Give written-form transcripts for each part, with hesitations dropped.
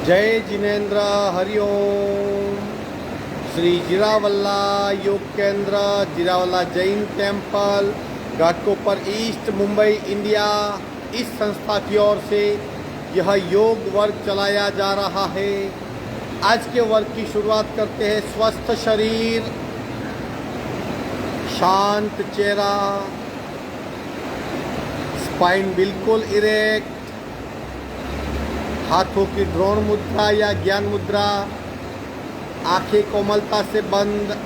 जय Jinendra Hariom. Shri Jirawala Yog Kendra, Jirawala Jain temple, Ghatkopar East, Mumbai, India, इस संस्था की ओर से यह योग वर्ग चलाया जा रहा है। आज के वर्ग की शुरुआत करते हैं। स्वस्थ शरीर, शांत चेहरा, स्पाइन बिल्कुल इरेक्ट, हाथों की ड्रोन मुद्रा या ज्ञान मुद्रा, आंखें कोमलता से बंद,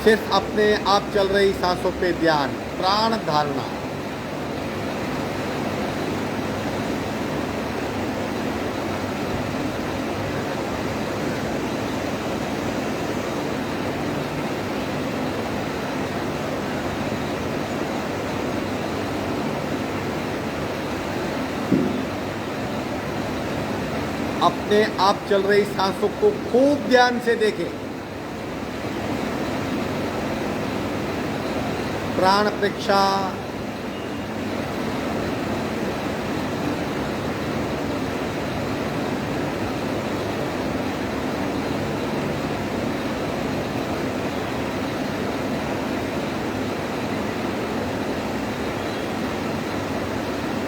सिर्फ अपने आप चल रही सांसों पे ध्यान, प्राण धारणा। अपने आप चल रही सांसों को खूब ध्यान से देखें। प्राण परीक्षा,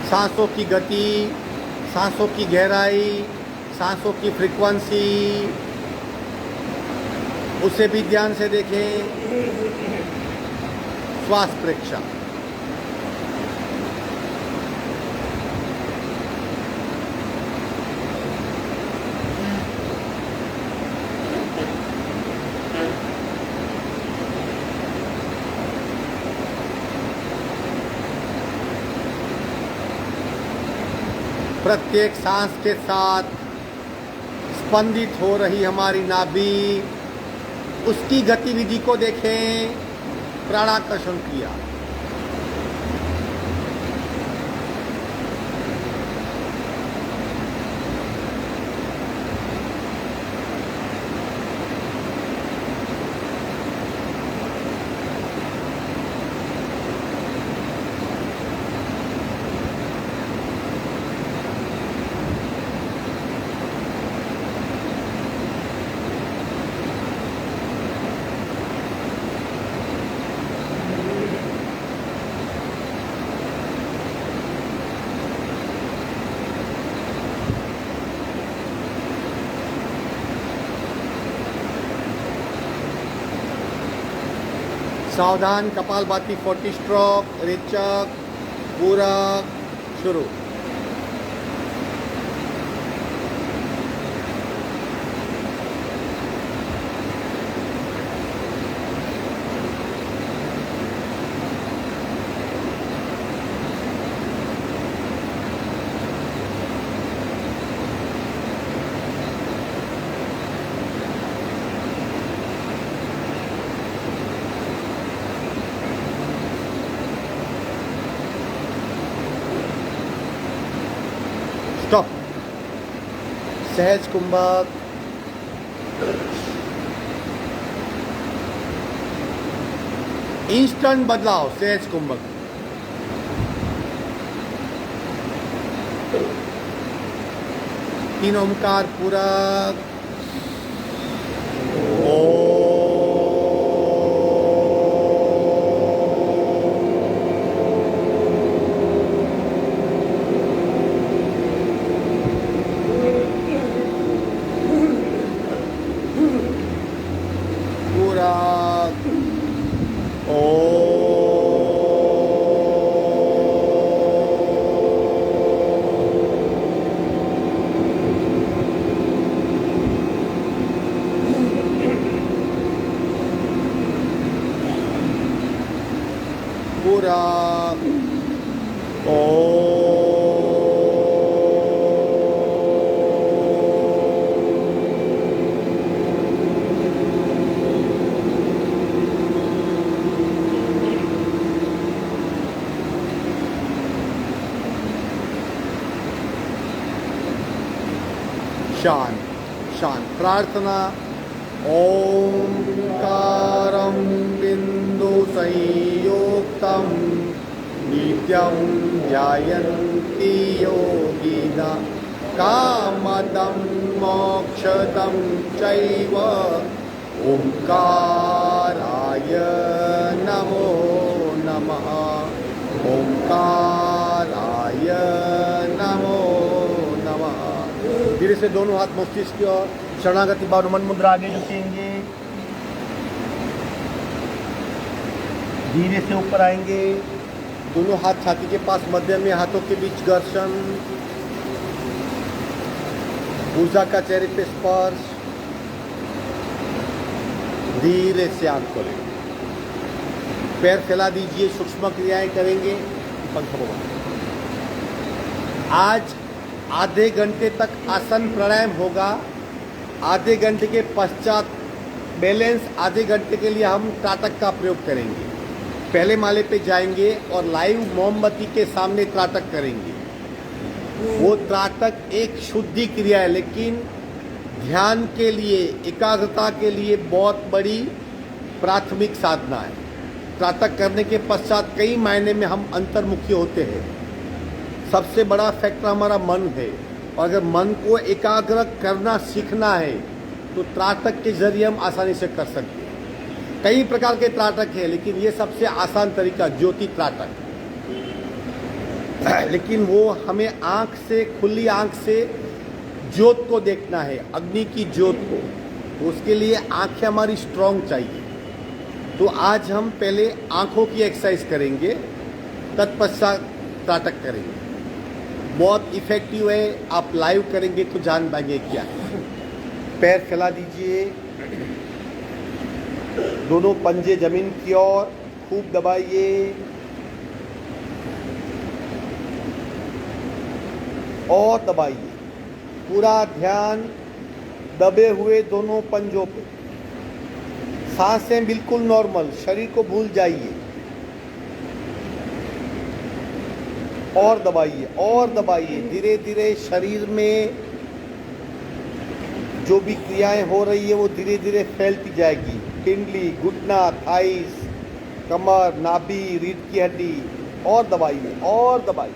सांसों की गति, सांसों की गहराई, सांसों की फ्रीक्वेंसी, उसे भी ध्यान से देखें। श्वास परीक्षा, प्रत्येक सांस के साथ स्पंदित हो रही हमारी नाभि, उसकी गतिविधि को देखें। प्राणाकर्षण क्रिया, सावधान कपालभाति 40 स्ट्रोक, रेचक, पूरक, शुरू। स्टॉप। सहज कुंभक, इंस्टेंट बदलाव। सहज कुंभक, तीन ओमकार पूरक। पूरा शांत शांत। प्रार्थना। ओंकारं बिंदु संयुक्तं नित्यं ध्यायन्ति योगिनः कामदं मोक्षदं चैव ओंकाराय नमो नमः। ओंकाराय नमो नमः। धीरे से दोनों हाथ मस्तिष्क की ओर, शरणागति भाव मन मुद्रा आगे झुकेंगे, धीरे से ऊपर आएंगे, दोनों हाथ छाती के पास, मध्य में हाथों के बीच घर्षण, ऊर्जा का चेहरे पे स्पर्श, धीरे से आंख खोलें, पैर फैला दीजिए, सूक्ष्म क्रियाएं करेंगे। पंख भगवान आज आधे घंटे तक आसन प्राणायाम होगा। आधे घंटे के पश्चात बैलेंस आधे घंटे के लिए हम त्राटक का प्रयोग करेंगे। पहले माले पे जाएंगे और लाइव मोमबत्ती के सामने त्राटक करेंगे। वो त्राटक एक शुद्धि क्रिया है, लेकिन ध्यान के लिए, एकाग्रता के लिए बहुत बड़ी प्राथमिक साधना है। त्राटक करने के पश्चात कई मायने में हम अंतर्मुखी होते हैं। सबसे बड़ा फैक्टर हमारा मन है, और अगर मन को एकाग्र करना सीखना है तो त्राटक के जरिए हम आसानी से कर सकते हैं। कई प्रकार के त्राटक है, लेकिन ये सबसे आसान तरीका ज्योति त्राटक। लेकिन वो हमें आंख से, खुली आंख से ज्योत को देखना है, अग्नि की ज्योत को। तो उसके लिए आंखें हमारी स्ट्रांग चाहिए। तो आज हम पहले आंखों की एक्सरसाइज करेंगे, तत्पश्चात त्राटक करेंगे। बहुत इफेक्टिव है, आप लाइव करेंगे तो जान पाएंगे क्या है। पैर फैला दीजिए, दोनों पंजे जमीन की ओर, खूब दबाइए और दबाइए। पूरा ध्यान दबे हुए दोनों पंजों पे। सांसें बिल्कुल नॉर्मल, शरीर को भूल जाइए और दबाइए और दबाइए। धीरे धीरे शरीर में जो भी क्रियाएं हो रही है वो धीरे धीरे फैलती जाएगी। पिंडली, घुटना, थाइस, कमर, नाभि, रीढ़ की हड्डी, और दबाइए और दबाइए।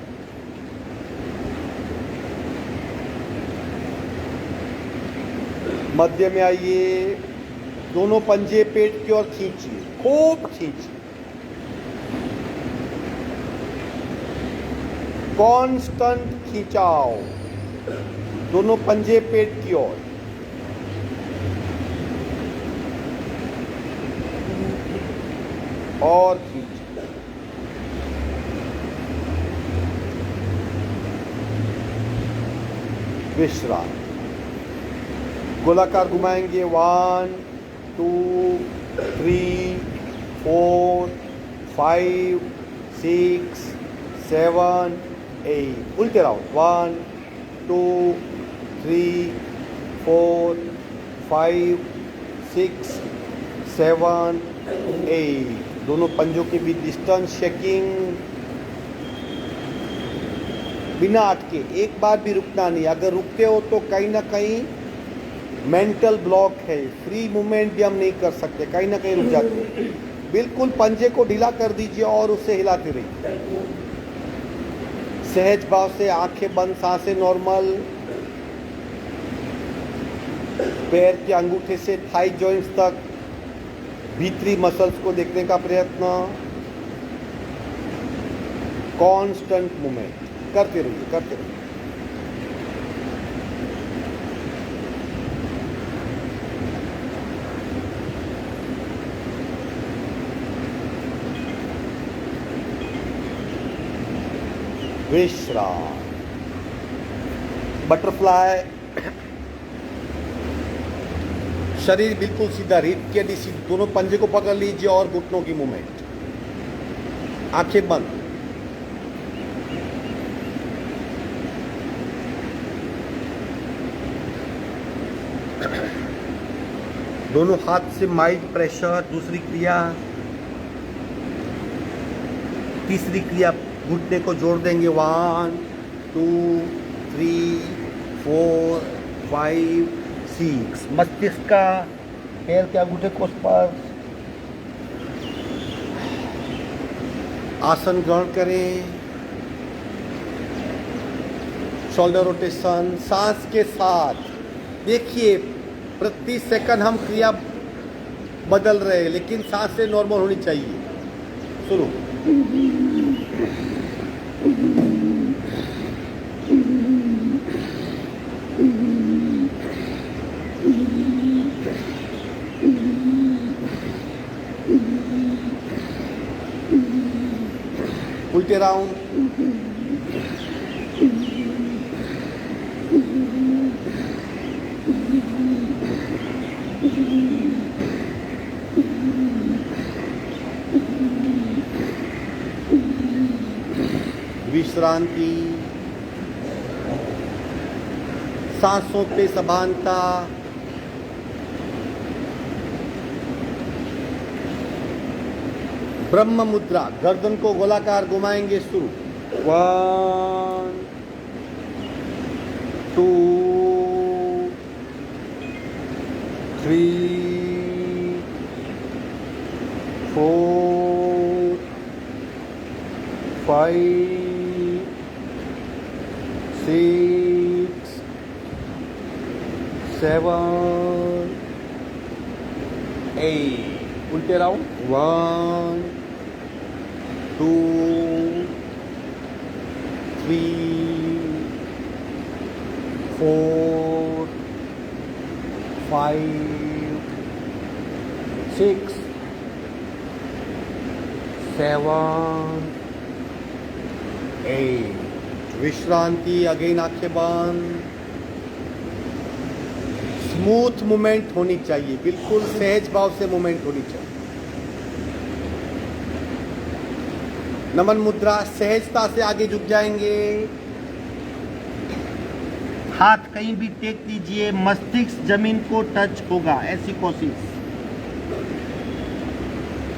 मध्य में आइए, दोनों पंजे पेट की ओर खींचिए, खूब खींचिए। कांस्टेंट खिंचाव, दोनों पंजे पेट की ओर। और खींचिए। विश्राम। गोलाकार घुमाएंगे, 1 2 3 4 5 6 7 8। उल्टे राउंड, 1 2 3 4 5 6 7 8। दोनों पंजों के बीच डिस्टेंस शेकिंग, बिना अटके। एक बार भी रुकना नहीं। अगर रुकते हो तो कहीं ना कहीं मेंटल ब्लॉक है, फ्री मूवमेंट भी हम नहीं कर सकते, कहीं ना कहीं रुक जाते हैं। बिल्कुल पंजे को ढीला कर दीजिए और उसे हिलाते रहिए। सहज भाव से आंखें बंद, सांसें नॉर्मल। पैर के अंगूठे से थाई जॉइंट्स तक भीतरी मसल्स को देखने का प्रयत्न। कांस्टेंट मूवमेंट करते रहिए, करते रहिए। विश्राम। बटरफ्लाई। शरीर बिल्कुल सीधा, रीढ़ की हड्डी सीधी, दोनों पंजे को पकड़ लीजिए और घुटनों की मूवमेंट। आंखें बंद। दोनों हाथ से माइल्ड प्रेशर। दूसरी क्रिया, तीसरी क्रिया, घुटने को जोड़ देंगे, 1 2 3 4 5 6। मस्तिष्क का पैर के अंगूठे को स्पर्श। आसन ग्रहण करें। शोल्डर रोटेशन सांस के साथ। देखिए प्रति सेकंड हम क्रिया बदल रहे हैं, लेकिन सांसें नॉर्मल होनी चाहिए। शुरू। उल्टे राउंड। विश्रांति, सांसों पे सभानता, ब्रह्म मुद्रा। गर्दन को गोलाकार घुमाएंगे। शुरू। 1 2 3 4 5 6 7 8। उल्टे राउंड। 1 2 3 4 5 6 7 8। विश्रांति। अगेन आंखें बंद। स्मूथ मूवमेंट होनी चाहिए, बिल्कुल सहज भाव से मूवमेंट होनी चाहिए। नमन मुद्रा। सहजता से आगे झुक जाएंगे। हाथ कहीं भी टेक लीजिए, मस्तिष्क जमीन को टच होगा, ऐसी कोशिश।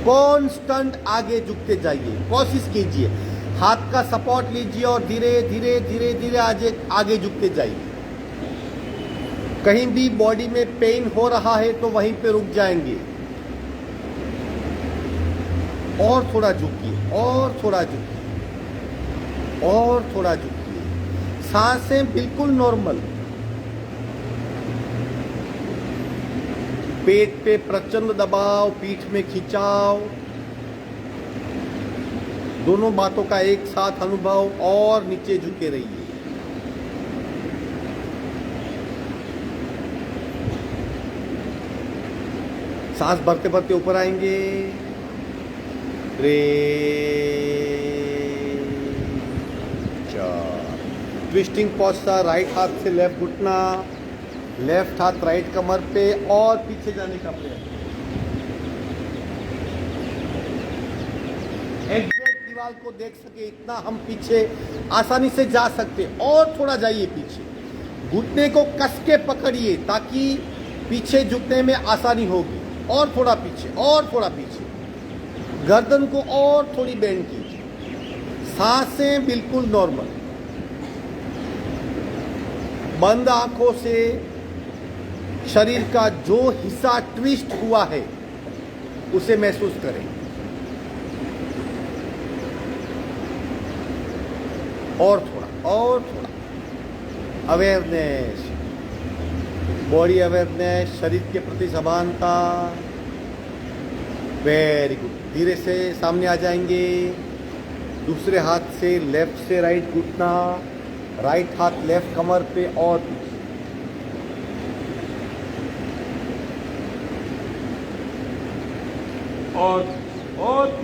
कांस्टेंट आगे झुकते जाइए, कोशिश कीजिए। हाथ का सपोर्ट लीजिए और धीरे धीरे धीरे धीरे आगे झुकते जाइए। कहीं भी बॉडी में पेन हो रहा है तो वहीं पे रुक जाएंगे। और थोड़ा झुकिए, और थोड़ा झुकिए, और थोड़ा झुकिए। सांसें बिल्कुल नॉर्मल। पेट पे प्रचंड दबाव, पीठ में खिंचाव, दोनों बातों का एक साथ अनुभव। और नीचे झुके रहिए। सांस भरते भरते ऊपर आएंगे। Twisting posture. राइट हाथ से लेफ्ट घुटना, लेफ्ट हाथ राइट कमर पे और पीछे जाने का प्रयत्न। एग्जैक्ट दीवार को देख सके इतना हम पीछे आसानी से जा सकते। और थोड़ा जाइए पीछे। घुटने को कस के पकड़िए ताकि पीछे झुकने में आसानी होगी। और थोड़ा पीछे, और थोड़ा पीछे। गर्दन को और थोड़ी बेंड कीजिए। सांसें बिल्कुल नॉर्मल। बंद आंखों से शरीर का जो हिस्सा ट्विस्ट हुआ है उसे महसूस करें। और थोड़ा, और थोड़ा। अवेयरनेस, बॉडी अवेयरनेस, शरीर के प्रति समानता। Very good. धीरे से सामने आ जाएंगे। दूसरे हाथ से लेफ्ट से राइट घुटना, राइट हाथ लेफ्ट कमर पे और पीछे। और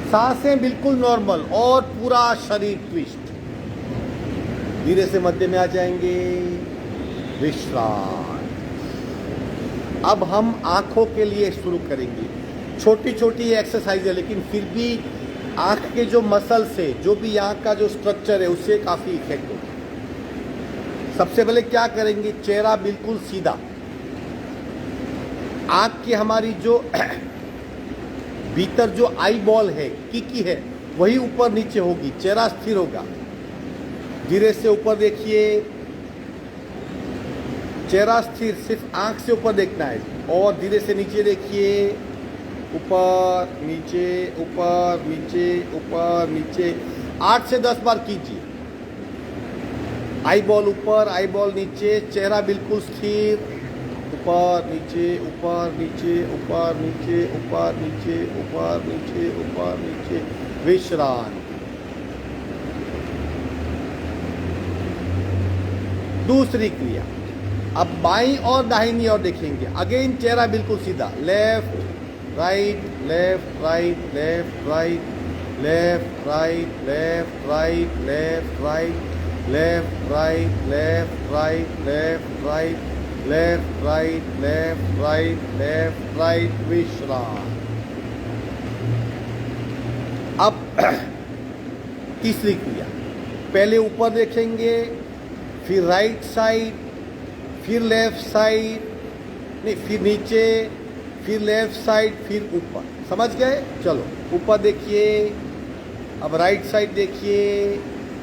सांसें बिल्कुल नॉर्मल और पूरा शरीर ट्विस्ट। धीरे से मध्य में आ जाएंगे। विश्राम। अब हम आंखों के लिए शुरू करेंगे। छोटी छोटी एक्सरसाइज है, लेकिन फिर भी आंख के जो मसल्स है, जो भी आंख का जो स्ट्रक्चर है, उससे काफ़ी इफेक्ट होगा। सबसे पहले क्या करेंगे, चेहरा बिल्कुल सीधा। आंख की हमारी जो भीतर जो आई बॉल है की है वही ऊपर नीचे होगी, चेहरा स्थिर होगा। धीरे से ऊपर देखिए, चेहरा स्थिर, सिर्फ आंख से ऊपर देखना है। और धीरे से नीचे देखिए, ऊपर नीचे ऊपर नीचे ऊपर नीचे 8 से 10 बार कीजिए। आई बॉल ऊपर, आई बॉल नीचे, चेहरा बिल्कुल स्थिर, ऊपर नीचे ऊपर नीचे ऊपर नीचे ऊपर नीचे ऊपर नीचे ऊपर नीचे, विश्राम। दूसरी क्रिया, अब बाईं और दाहिनी ओर देखेंगे। अगेन चेहरा बिल्कुल सीधा, left right left right left right left right left right left right left right left right left right left right left right left right, विश्राम। अब तीसरी क्रिया, पहले ऊपर देखेंगे, फिर राइट साइड, फिर लेफ्ट साइड, नहीं फिर नीचे, फिर लेफ्ट साइड, फिर ऊपर। समझ गए? चलो ऊपर देखिए, अब राइट साइड देखिए,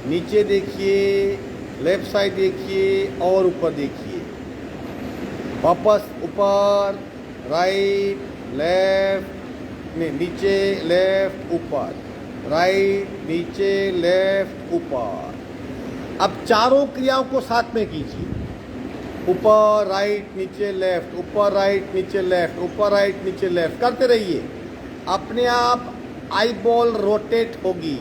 नीचे देखिए, लेफ्ट साइड देखिए और ऊपर देखिए। वापस ऊपर, राइट लेफ्ट, नहीं नीचे लेफ्ट ऊपर, राइट नीचे लेफ्ट ऊपर। अब चारों क्रियाओं को साथ में कीजिए, ऊपर राइट नीचे लेफ्ट, ऊपर राइट नीचे लेफ्ट, ऊपर राइट नीचे लेफ्ट करते रहिए। अपने आप आई बॉल रोटेट होगी,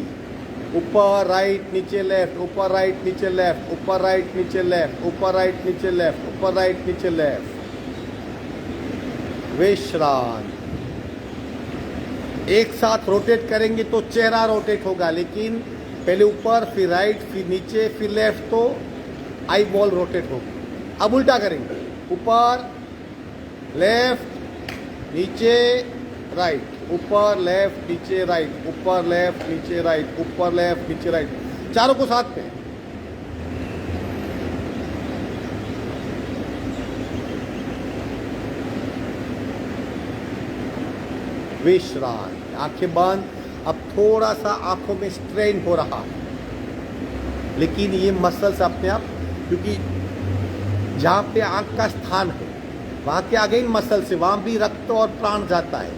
ऊपर राइट नीचे लेफ्ट, ऊपर राइट नीचे लेफ्ट, ऊपर राइट नीचे लेफ्ट, ऊपर राइट नीचे लेफ्ट, ऊपर राइट नीचे लेफ्ट, विश्राम। एक साथ रोटेट करेंगे तो चेहरा रोटेट होगा, लेकिन पहले ऊपर फिर राइट फिर नीचे फिर लेफ्ट तो आई बॉल रोटेट होगी। अब उल्टा करेंगे, ऊपर लेफ्ट नीचे राइट, ऊपर लेफ्ट नीचे राइट, ऊपर लेफ्ट नीचे राइट, ऊपर लेफ्ट नीचे राइट, चारों को साथ में। विश्राम, आंखें बंद। अब थोड़ा सा आंखों में स्ट्रेन हो रहा है, लेकिन ये मसल्स अपने आप, क्योंकि जहाँ पे आंख का स्थान है वहाँ के आगे इन मसल से वहाँ भी रक्त और प्राण जाता है।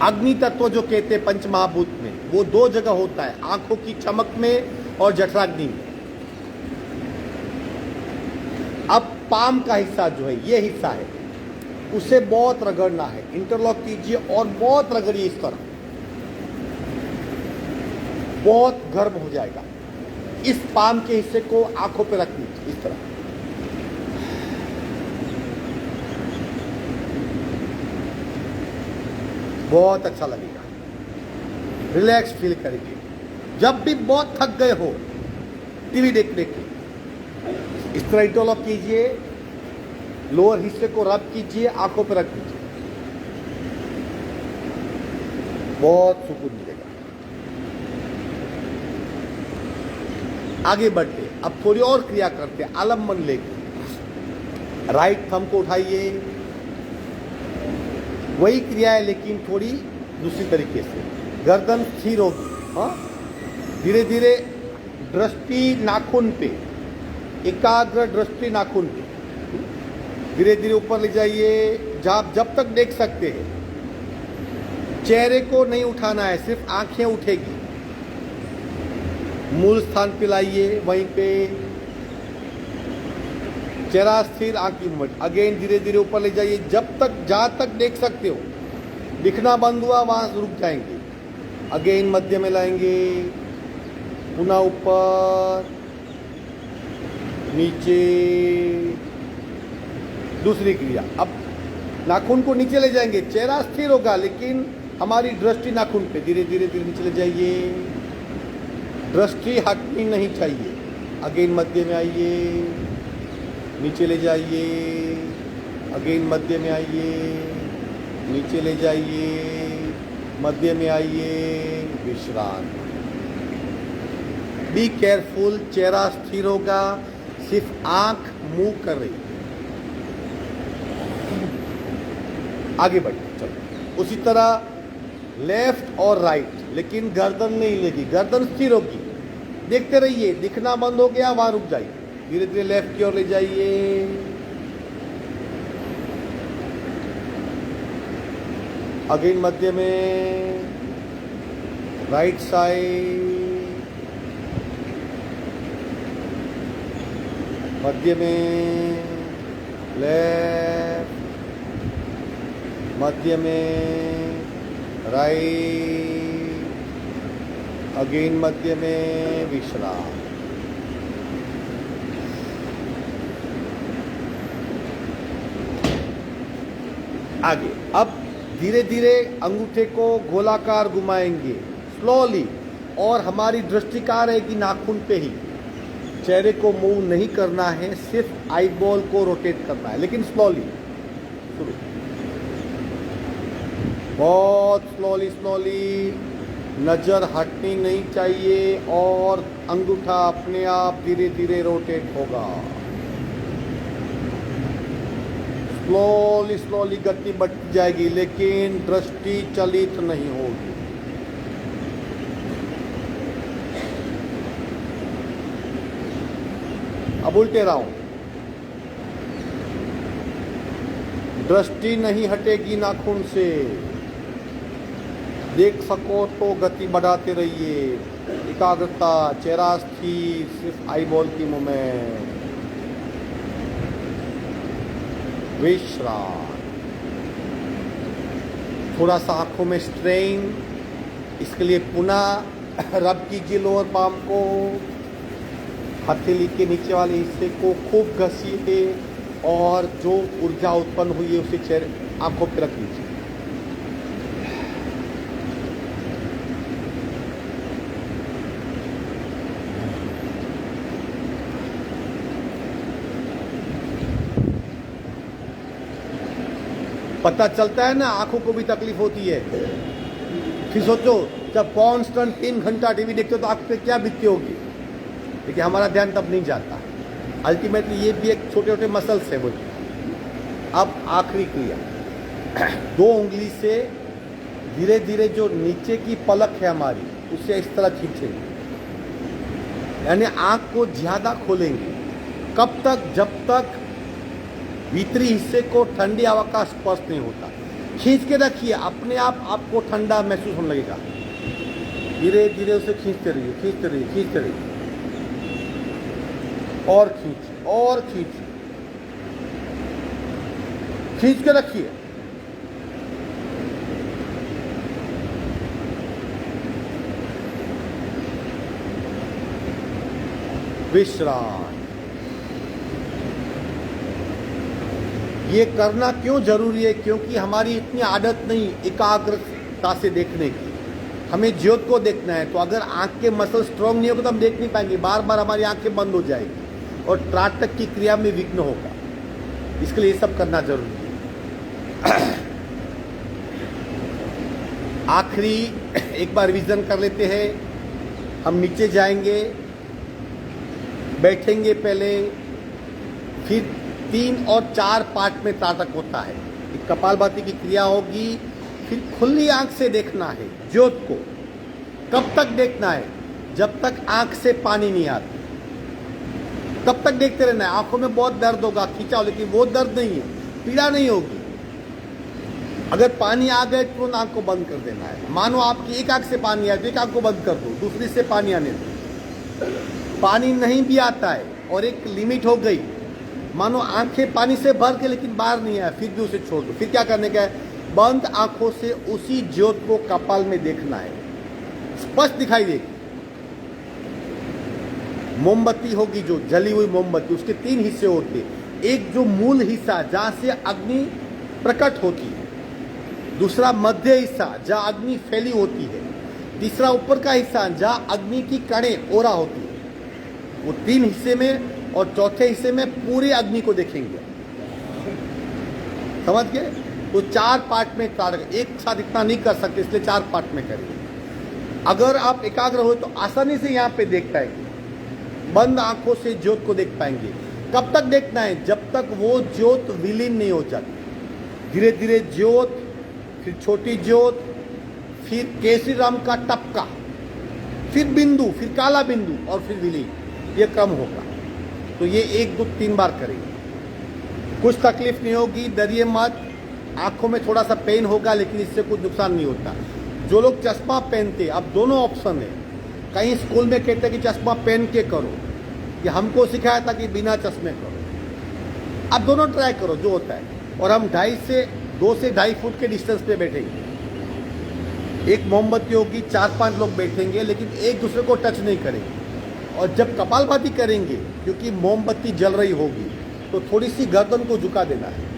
अग्नि तत्व जो कहते हैं पंचमहाभूत में, वो 2 जगह होता है, आंखों की चमक में और जठराग्नि में। अब पाम का हिस्सा जो है, ये हिस्सा है, उसे बहुत रगड़ना है। इंटरलॉक कीजिए और बहुत रगड़िए, इस तरह बहुत गर्म हो जाएगा। इस पाम के हिस्से को आंखों पे रख लीजिए, इस तरह। बहुत अच्छा लगेगा, रिलैक्स फील करेंगे। जब भी बहुत थक गए हो टीवी देखने के, इस तरह इंटरलॉक कीजिए, लोअर हिस्से को रब कीजिए, आंखों पर रख दीजिए, बहुत सुकून मिलेगा। आगे बढ़ते, अब थोड़ी और क्रिया करते हैं। आलम्बन लेके राइट थंब को उठाइए, वही क्रिया है लेकिन थोड़ी दूसरी तरीके से। गर्दन स्थिर होगी, हाँ, धीरे धीरे दृष्टि नाखून पे, एकाग्र दृष्टि नाखून पे धीरे धीरे ऊपर ले जाइए, जब तक देख सकते हैं। चेहरे को नहीं उठाना है, सिर्फ आंखें उठेगी। मूल स्थान पे लाइए, वहीं पे चेहरा स्थिर, आंखें मूवमेंट। अगेन धीरे धीरे ऊपर ले जाइए, जहां तक देख सकते हो। दिखना बंद हुआ वहां से रुक जाएंगे। अगेन मध्य में लाएंगे, पुनः ऊपर नीचे। दूसरी क्रिया, अब नाखून को नीचे ले जाएंगे, चेहरा स्थिर होगा लेकिन हमारी दृष्टि नाखून पे। धीरे धीरे धीरे नीचे ले जाइए, दृष्टि हटनी नहीं चाहिए। अगेन मध्य में आइए, नीचे ले जाइए, अगेन मध्य में आइए, नीचे ले जाइए, मध्य में आइए, विश्राम। बी केयरफुल, चेहरा स्थिर होगा, सिर्फ आंख मूव कर रही है। आगे बढ़िए, चलो। उसी तरह लेफ्ट और राइट, लेकिन गर्दन नहीं हिलेगी, गर्दन स्थिर होगी। देखते रहिए, दिखना बंद हो गया वहां रुक जाइए, धीरे धीरे लेफ्ट की ओर ले जाइए, अगेन मध्य में, राइट साइड, मध्य में, लेफ्ट, मध्य में, राइट, अगेन मध्य में, विश्राम। आगे अब धीरे धीरे अंगूठे को गोलाकार घुमाएंगे स्लोली, और हमारी दृष्टि कहाँ रहेगी? नाखून पे ही। चेहरे को मूव नहीं करना है, सिर्फ आई बॉल को रोटेट करना है, लेकिन स्लोली। शुरू, बहुत स्लोली स्लोली, नजर हटनी नहीं चाहिए, और अंगूठा अपने आप धीरे धीरे रोटेट होगा। स्लोली स्लोली गति बढ़ती जाएगी, लेकिन दृष्टि चलित नहीं होगी। अब उल्टे राउंड, दृष्टि नहीं हटेगी नाखून से, देख सको तो गति बढ़ाते रहिए, एकाग्रता, चेहरा स्थिर, सिर्फ आई बॉल की मूवमेंट, विश्राम। थोड़ा सा आंखों में स्ट्रेन, इसके लिए पुनः रब कीजिए लोअर पाम को, हथेली के नीचे वाले हिस्से को खूब घसीटे, और जो ऊर्जा उत्पन्न हुई है उसे चेहरे आंखों पे रख लीजिए। पता चलता है ना, आंखों को भी तकलीफ होती है। फिर सोचो, जब कांस्टेंट 3 घंटा टीवी देखते हो तो आंख पे क्या बीतती होगी, लेकिन हमारा ध्यान तब नहीं जाता। अल्टीमेटली ये भी एक छोटे छोटे मसल्स है वो। अब आखिरी क्रिया, 2 उंगली से धीरे धीरे जो नीचे की पलक है हमारी, उसे इस तरह खींचेंगे, यानी आंख को ज्यादा खोलेंगे। कब तक? जब तक भीतरी हिस्से को ठंडी हवा का स्पर्श नहीं होता। खींच के रखिए, अपने आप आपको ठंडा महसूस होने लगेगा। धीरे धीरे उसे खींचते रहिए, खींचते रहिए, खींचते रहिए, और खींचिए, और खींचिए, खींच के रखिए। विश्राम। ये करना क्यों जरूरी है? क्योंकि हमारी इतनी आदत नहीं एकाग्रता से देखने की। हमें ज्योत को देखना है, तो अगर आंख के मसल स्ट्रांग नहीं होगा तो हम देख नहीं पाएंगे, बार बार हमारी आंखें बंद हो जाएगी और त्राटक की क्रिया में विघ्न होगा। इसके लिए ये सब करना जरूरी है। आखिरी एक बार रिवीजन कर लेते हैं। हम नीचे जाएंगे, बैठेंगे पहले, फिर 3 और 4 पार्ट में त्राटक होता है। एक कपालभाति की क्रिया होगी, फिर खुली आंख से देखना है ज्योत को। कब तक देखना है? जब तक आंख से पानी नहीं आता, तब तक देखते रहना है। आंखों में बहुत दर्द होगा, खींचाओ, लेकिन वो दर्द नहीं है, पीड़ा नहीं होगी। अगर पानी आ गए तुरंत आंख को बंद कर देना है। मानो आपकी एक आंख से पानी आए तो एक आंख को बंद कर दो, दूसरी से पानी आने दो। पानी नहीं भी आता है और एक लिमिट हो गई, मानो आंखें पानी से भर के लेकिन बाहर नहीं आया, फिर भी उसे छोड़ दो। फिर क्या करने का है? बंद आंखों से उसी ज्योत को कपाल में देखना है, स्पष्ट दिखाई देगी। मोमबत्ती होगी, जो जली हुई मोमबत्ती, उसके 3 हिस्से होते हैं। एक जो मूल हिस्सा जहां से अग्नि प्रकट होती है, दूसरा मध्य हिस्सा जहां अग्नि फैली होती है, तीसरा ऊपर का हिस्सा जहां अग्नि की कणें ओरा होती है। वो 3 हिस्से में, और चौथे हिस्से में पूरे अग्नि को देखेंगे। समझ गए? तो 4 पार्ट में त्राटक, एक साथ इतना नहीं कर सकते, इसलिए 4 पार्ट में करेंगे। अगर आप एकाग्र हो तो आसानी से यहाँ पे देख पाएंगे, बंद आंखों से ज्योत को देख पाएंगे। कब तक देखना है? जब तक वो ज्योत विलीन नहीं हो जाती। धीरे धीरे ज्योत, फिर छोटी ज्योत, फिर केसरी रंग का टपका, फिर बिंदु, फिर काला बिंदु और फिर विलीन। ये क्रम होगा। तो ये 1 2 3 बार करेंगे। कुछ तकलीफ नहीं होगी, डरिए मत। आंखों में थोड़ा सा पेन होगा लेकिन इससे कुछ नुकसान नहीं होता। जो लोग चश्मा पहनते, अब दोनों ऑप्शन है। कहीं स्कूल में कहते हैं कि चश्मा पहन के करो, कि हमको सिखाया था कि बिना चश्मे करो। अब दोनों ट्राई करो जो होता है। और हम 2 से 2.5 फुट के डिस्टेंस पे बैठेंगे। एक मोमबत्ती होगी, 4-5 लोग बैठेंगे लेकिन एक दूसरे को टच नहीं करेंगे। और जब कपालभाति करेंगे, क्योंकि मोमबत्ती जल रही होगी, तो थोड़ी सी गर्दन को झुका देना है,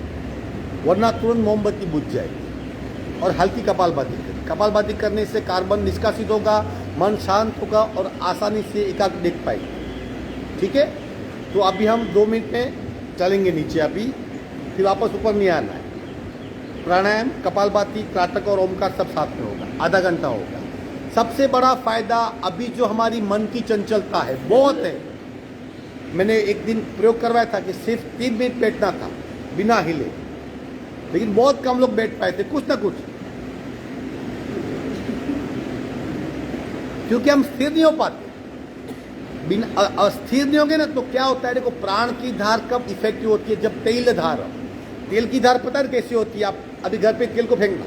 वरना तुरंत मोमबत्ती बुझ जाएगी। और हल्की कपालभाति करें। कपालभाति करने से कार्बन निष्कासित होगा, मन शांत होगा और आसानी से एकाग्र देख पाएंगे। ठीक है। तो अभी हम 2 मिनट में चलेंगे नीचे, अभी फिर वापस ऊपर नहीं आना है। प्राणायाम, कपालभाति, त्राटक और ओमकार सब साथ में होगा, आधा घंटा होगा। सबसे बड़ा फायदा अभी जो हमारी मन की चंचलता है बहुत है। मैंने एक दिन प्रयोग करवाया था कि सिर्फ 3 मिनट बैठना था बिना हिले, लेकिन बहुत कम लोग बैठ पाए थे, कुछ ना कुछ, क्योंकि हम स्थिर नहीं हो पाते। बिना स्थिर नहीं होंगे ना तो क्या होता है, देखो प्राण की धार कब इफेक्टिव होती है, जब तेल धार। तेल की धार पता है कैसी होती है? आप अभी घर पे तेल को फेंकना,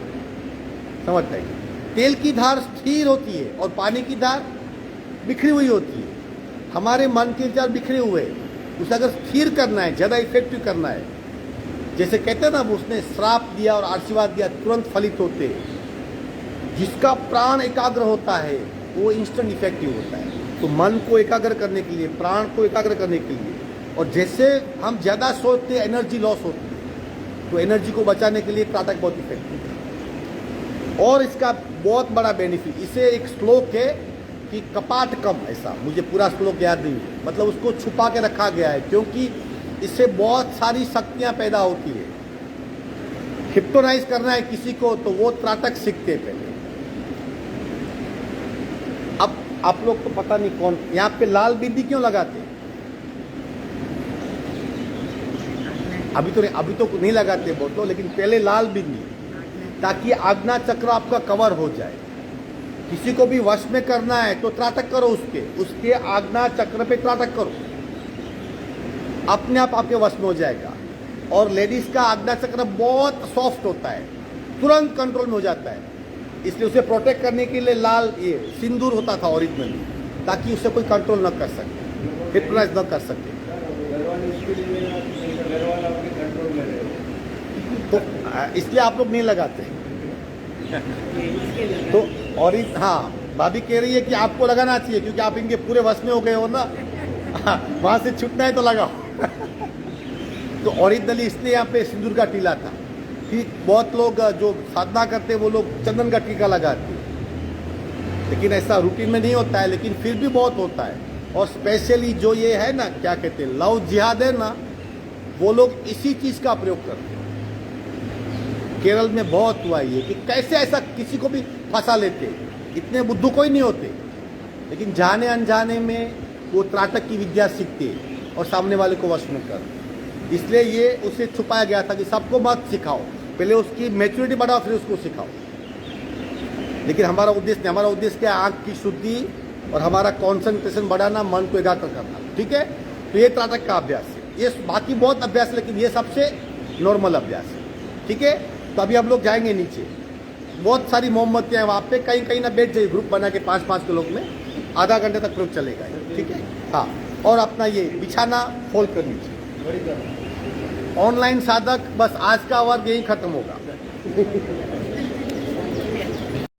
समझते हैं? तेल की धार स्थिर होती है और पानी की धार बिखरी हुई होती है। हमारे मन के विचार बिखरे हुए, उसे अगर स्थिर करना है, ज़्यादा इफेक्टिव करना है, जैसे कहते हैं ना, उसने श्राप दिया और आशीर्वाद दिया, तुरंत फलित होते हैं। जिसका प्राण एकाग्र होता है वो इंस्टेंट इफेक्टिव होता है। तो मन को एकाग्र करने के लिए, प्राण को एकाग्र करने के लिए, और जैसे हम ज़्यादा सोचते हैं एनर्जी लॉस होती है, तो एनर्जी को बचाने के लिए त्राटक बहुत इफेक्टिव है। और इसका बहुत बड़ा बेनिफिट, इसे एक श्लोक है कि कपाट कम, ऐसा मुझे पूरा श्लोक याद नहीं है, मतलब उसको छुपा के रखा गया है, क्योंकि इससे बहुत सारी शक्तियाँ पैदा होती है। हिप्नोटाइज करना है किसी को तो वो त्राटक सीखते हैं पहले। अब आप लोग तो पता नहीं कौन यहाँ पे लाल बिंदी क्यों लगाते? अभी तो नहीं लगाते बहुत लोग, लेकिन पहले लाल बिंदी, ताकि आज्ञा चक्र आपका कवर हो जाए। किसी को भी वश में करना है तो त्राटक करो, उसके आज्ञा चक्र पे त्राटक करो, अपने आप आपके वश में हो जाएगा। और लेडीज का आज्ञा चक्र बहुत सॉफ्ट होता है, तुरंत कंट्रोल में हो जाता है। इसलिए उसे प्रोटेक्ट करने के लिए लाल ये सिंदूर होता था ओरिजिनली, ताकि उसे कोई कंट्रोल न कर सके, हिप्नोटाइज न कर सके। तो इसलिए आप लोग नहीं लगाते। तो और हाँ, भाभी कह रही है कि आपको लगाना चाहिए, क्योंकि आप इनके पूरे वश में हो गए हो ना। वहां से छूटना है तो लगाओ। तो ओरिजिनली इसलिए यहाँ पे सिंदूर का टीला था। कि बहुत लोग जो साधना करते हैं वो लोग चंदन का टीका लगाते हैं, लेकिन ऐसा रूटीन में नहीं होता है, लेकिन फिर भी बहुत होता है। और स्पेशली जो ये है ना, क्या कहते हैं, लव जिहाद है ना, वो लोग इसी चीज़ का प्रयोग करते हैं। केरल में बहुत हुआ ये कि कैसे ऐसा किसी को भी फंसा लेते, इतने बुद्धू कोई नहीं होते, लेकिन जाने अनजाने में वो त्राटक की विद्या सीखते और सामने वाले को वश में कर। इसलिए ये उसे छुपाया गया था कि सबको मत सिखाओ, पहले उसकी मैच्योरिटी बढ़ाओ फिर उसको सिखाओ। लेकिन हमारा उद्देश्य क्या है? आँख की शुद्धि और हमारा कॉन्सेंट्रेशन बढ़ाना, मन को एकाग्र करना। ठीक है। तो ये त्राटक का अभ्यास है। ये बाकी बहुत अभ्यास है, लेकिन ये सबसे नॉर्मल अभ्यास है। ठीक है। तो अभी हम लोग जाएंगे नीचे, बहुत सारी मोमबत्तियाँ हैं वहाँ पे, कहीं कहीं ना बैठ जाइए, ग्रुप बना के 5-5 के लोग में, आधा घंटे तक प्रयोग चलेगा। ठीक है। हाँ, और अपना ये बिछाना फोल्ड कर लीजिए। ऑनलाइन साधक बस आज का वर्ग यही खत्म होगा।